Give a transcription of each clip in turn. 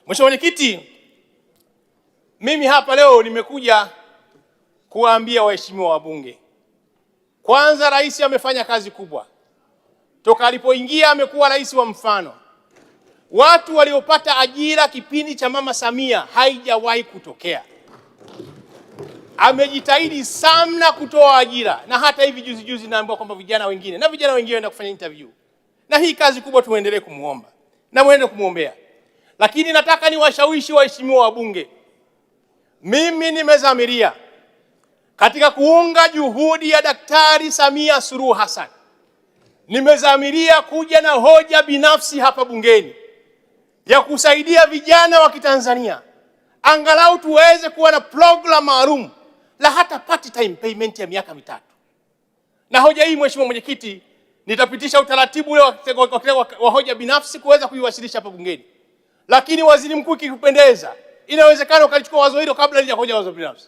Mheshimiwa Mwenyekiti, mimi hapa leo nimekuja kuwaambia waheshimiwa wabunge. Kwanza, rais amefanya kazi kubwa. Toka alipoingia amekuwa rais wa mfano. Watu waliopata ajira kipindi cha Mama Samia haijawahi kutokea. Amejitahidi sana kutoa ajira, na hata hivi juzi naambiwa kwamba vijana wengine waenda kufanya interview. Na hii kazi kubwa tuendelee kumuomba na muendelee kumuombea. Lakini nataka niwashawishi waheshimiwa wabunge. Mimi nimezamiria katika kuunga juhudi ya Daktari Samia Suluhu Hassan. Nimezamiria kuja na hoja binafsi hapa bungeni ya kusaidia vijana wa Kitanzania angalau tuweze kuwa na program maalum la hata part time payment ya miaka 3. Na hoja hii, Mheshimiwa Mwenyekiti, nitapitisha utaratibu ule wa hoja binafsi kuweza kuiwasilisha hapa bungeni. Lakini Waziri Mkuu, ikikupendeza, inawezekana ukalichukua wazo hilo kabla ya hoja wazo binafsi.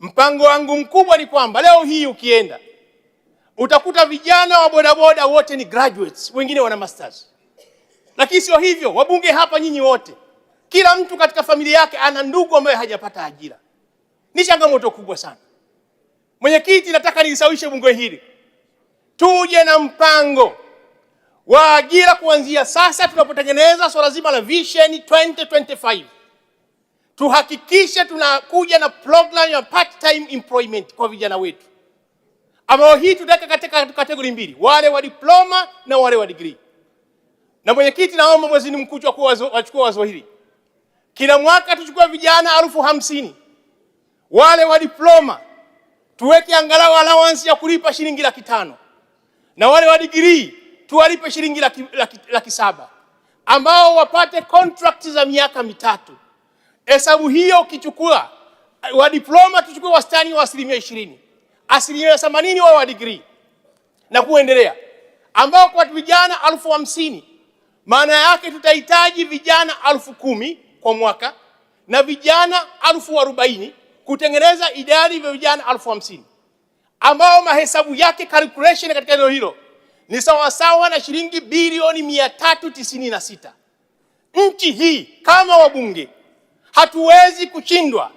Mpango wangu mkubwa ni kwamba leo hii ukienda utakuta vijana wa bodaboda wote ni graduates, wengine wana masters. Lakini sio hivyo, wabunge hapa nyinyi wote, kila mtu katika familia yake ana ndugu ambaye hajapata ajira. Ni changamoto kubwa sana. Mwenyekiti, nataka nisawishe bunge hili tuje na mpango wa ajira kuanzia sasa tunapotengeneza swala zima la Vision 2025. Tuhakikishe tunakuja na program ya part-time employment kwa vijana wetu, ambao hii tutaweka katika kategori mbili, wale wa diploma na wale wa degree. Na Mwenyekiti, naomba Waziri Mkuu wachukue wazo hili. Kila mwaka tuchukue vijana 50,000 wale wa diploma tuweke angalau allowance ya kulipa shilingi 500, na wale wa degree tuwalipe shilingi 700, ambao wapate contract za miaka 3. Hesabu hiyo ukichukua, wa diploma tuchukue wastani wa 20%, 80% wa degree na kuendelea, ambao kwa vijana 50,000 maana yake tutahitaji vijana 10,000 kwa mwaka na vijana 40,000 kutengeneza idadi ya vijana 50,000, ambao mahesabu yake calculation katika eneo hilo ni sawa na shilingi bilioni 396. Nchi hii kama wabunge hatuwezi kushindwa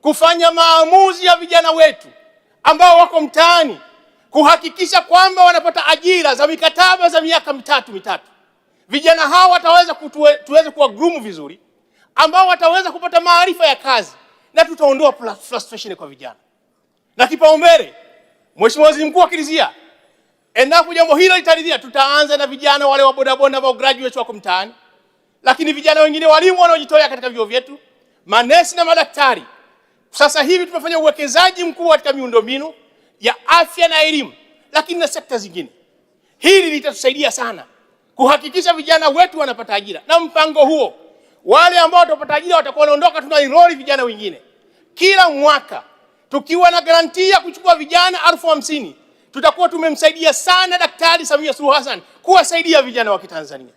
kufanya maamuzi ya vijana wetu ambao wako mtaani kuhakikisha kwamba wanapata ajira za mikataba za miaka 3. Vijana hawa wataweza tuweze kuwa groom vizuri, ambao wataweza kupata maarifa ya kazi, na tutaondoa frustration kwa vijana. Na kipaumbele, Mheshimiwa Waziri Mkuu akilizia, endapo jambo hilo litaridhia, tutaanza na vijana wale wa bodaboda ambao graduates wako mtaani, lakini vijana wengine, walimu wanaojitolea katika vyuo vyetu, manesi na madaktari. Sasa hivi tumefanya uwekezaji mkubwa katika miundombinu ya afya na elimu, lakini na sekta zingine. Hili litatusaidia sana kuhakikisha vijana wetu wanapata ajira. Na mpango huo, wale ambao watapata ajira watakuwa wanaondoka, tunaenroll vijana wengine. Kila mwaka tukiwa na garantia ya kuchukua vijana 50,000, tutakuwa tumemsaidia sana Daktari Samia Suluhu Hassan kuwasaidia vijana wa Kitanzania.